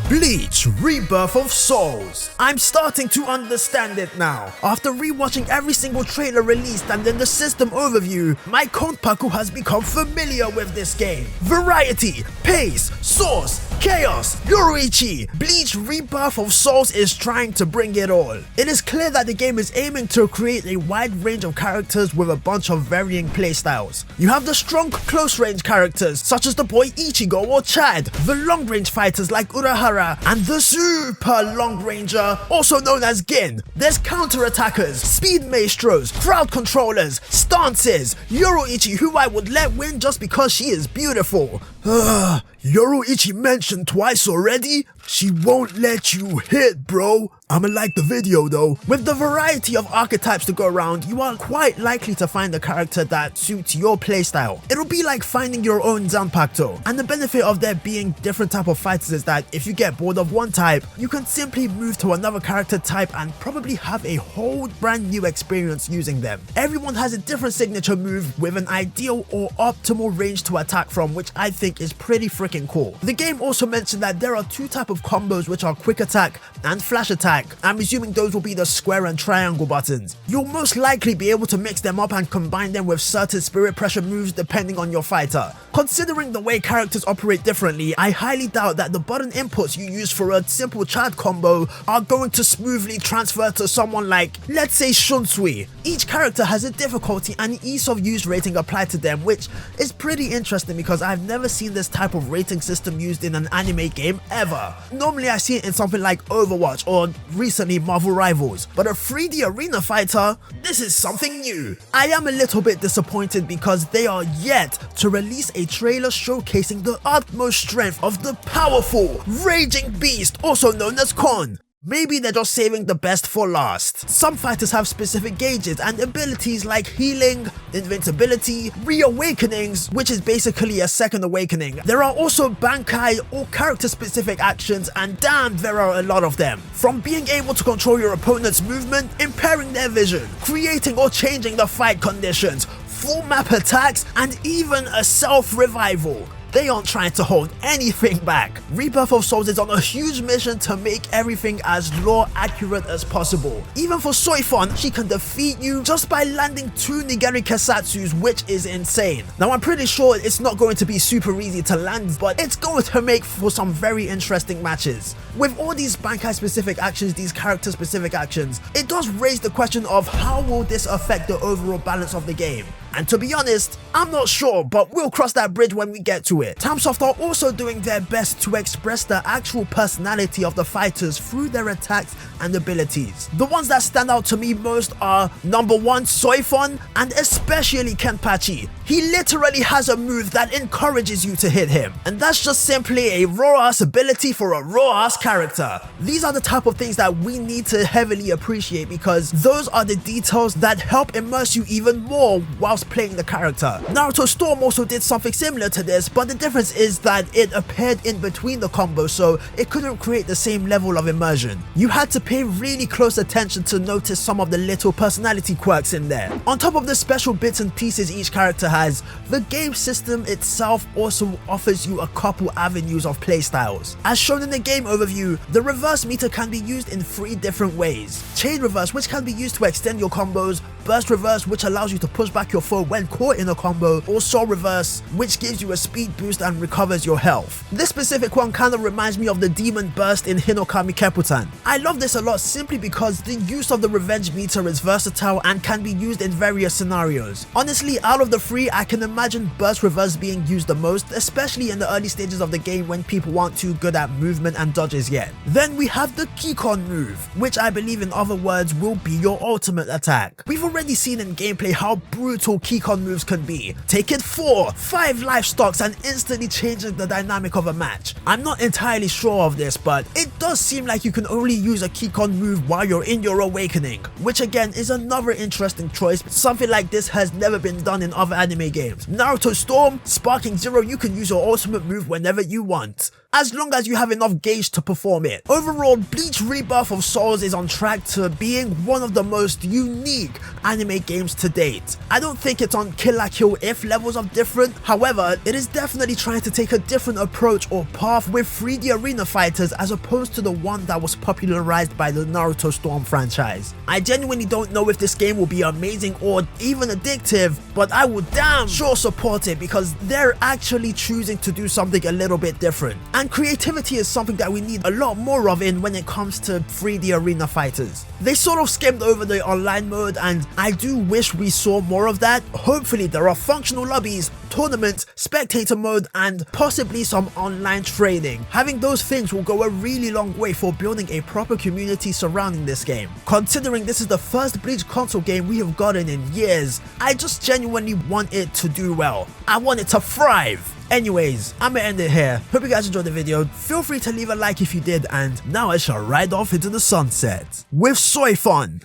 Bleach Rebirth of Souls. I'm starting to understand it now. After rewatching every single trailer released and then the system overview, my konpaku has become familiar with this game. Variety, pace, source, chaos, Yoruichi. Bleach Rebirth of Souls is trying to bring it all. It is clear that the game is aiming to create a wide range of characters with a bunch of varying playstyles. You have the strong close range characters such as the boy Ichigo or Chad, the long range fighters like Urahara, and the super long ranger, also known as Gin. There's counter-attackers, speed maestros, crowd controllers, stances, Yoruichi, who I would let win just because she is beautiful. Yoruichi mentioned twice already? She won't let you hit, bro. I'ma like the video though. With the variety of archetypes to go around, you are quite likely to find a character that suits your playstyle. It'll be like finding your own Zanpakuto. And the benefit of there being different type of fighters is that if you get bored of one type, you can simply move to another character type and probably have a whole brand new experience using them. Everyone has a different signature move with an ideal or optimal range to attack from, which I think is pretty freaking cool. The game also mentioned that there are two types of combos, which are quick attack and flash attack. I'm assuming those will be the square and triangle buttons. You'll most likely be able to mix them up and combine them with certain spirit pressure moves depending on your fighter. Considering the way characters operate differently, I highly doubt that the button inputs you use for a simple Chad combo are going to smoothly transfer to someone like, let's say, Shunsui. Each character has a difficulty and ease of use rating applied to them, which is pretty interesting because I've never seen this type of rating system used in an anime game ever. Normally I see it in something like Overwatch or recently Marvel Rivals, but a 3D arena fighter? This is something new. I am a little bit disappointed because they are yet to release a trailer showcasing the utmost strength of the powerful, raging beast, also known as Kon. Maybe they're just saving the best for last. Some fighters have specific gauges and abilities like healing, invincibility, reawakenings, which is basically a second awakening. There are also Bankai or character specific actions, and damn, there are a lot of them. From being able to control your opponent's movement, impairing their vision, creating or changing the fight conditions, full map attacks, and even a self-revival. They aren't trying to hold anything back. Rebirth of Souls is on a huge mission to make everything as lore accurate as possible. Even for Soifon, she can defeat you just by landing 2 Nigeri Kesatsus, which is insane. Now I'm pretty sure it's not going to be super easy to land, but it's going to make for some very interesting matches. With all these Bankai specific actions, these character specific actions, it does raise the question of how will this affect the overall balance of the game. And to be honest, I'm not sure, but we'll cross that bridge when we get to it. Tamsoft are also doing their best to express the actual personality of the fighters through their attacks and abilities. The ones that stand out to me most are number 1, Soifon, and especially Kenpachi. He literally has a move that encourages you to hit him, and that's just simply a raw-ass ability for a raw-ass character. These are the type of things that we need to heavily appreciate because those are the details that help immerse you even more whilst playing the character. Naruto Storm also did something similar to this, but the difference is that it appeared in between the combos, so it couldn't create the same level of immersion. You had to pay really close attention to notice some of the little personality quirks in there. On top of the special bits and pieces each character has, the game system itself also offers you a couple avenues of playstyles. As shown in the game overview, the reverse meter can be used in 3 different ways. Chain reverse, which can be used to extend your combos, burst reverse, which allows you to push back your foe when caught in a combo, or soul reverse, which gives you a speed boost and recovers your health. This specific one kind of reminds me of the demon burst in Hinokami Kepputan. I love this a lot simply because the use of the revenge meter is versatile and can be used in various scenarios. Honestly, out of the 3, I can imagine burst reverse being used the most, especially in the early stages of the game when people aren't too good at movement and dodges yet. Then we have the Kikon move, which I believe in other words will be your ultimate attack. We've already seen in gameplay how brutal Kikon moves can be, taking 4, 5 life stocks and instantly changing the dynamic of a match. I'm not entirely sure of this, but it does seem like you can only use a Kikon move while you're in your awakening, which again is another interesting choice. Something like this has never been done in other anime games. Naruto Storm, Sparking Zero, you can use your ultimate move whenever you want. as long as you have enough gauge to perform it. Overall, Bleach Rebirth of Souls is on track to being one of the most unique anime games to date. I don't think it's on Kill la Kill if levels are different, however, it is definitely trying to take a different approach or path with 3D arena fighters as opposed to the one that was popularized by the Naruto Storm franchise. I genuinely don't know if this game will be amazing or even addictive, but I would damn sure support it because they're actually choosing to do something a little bit different. And creativity is something that we need a lot more of when it comes to 3D arena fighters. They sort of skimmed over the online mode and I do wish we saw more of that. Hopefully there are functional lobbies, tournaments, spectator mode, and possibly some online training. Having those things will go a really long way for building a proper community surrounding this game. Considering this is the first Bleach console game we have gotten in years, I just genuinely want it to do well. I want it to thrive. Anyways, I'm gonna end it here. Hope you guys enjoyed the video. Feel free to leave a like if you did, and now I shall ride off into the sunset with Soy Fun.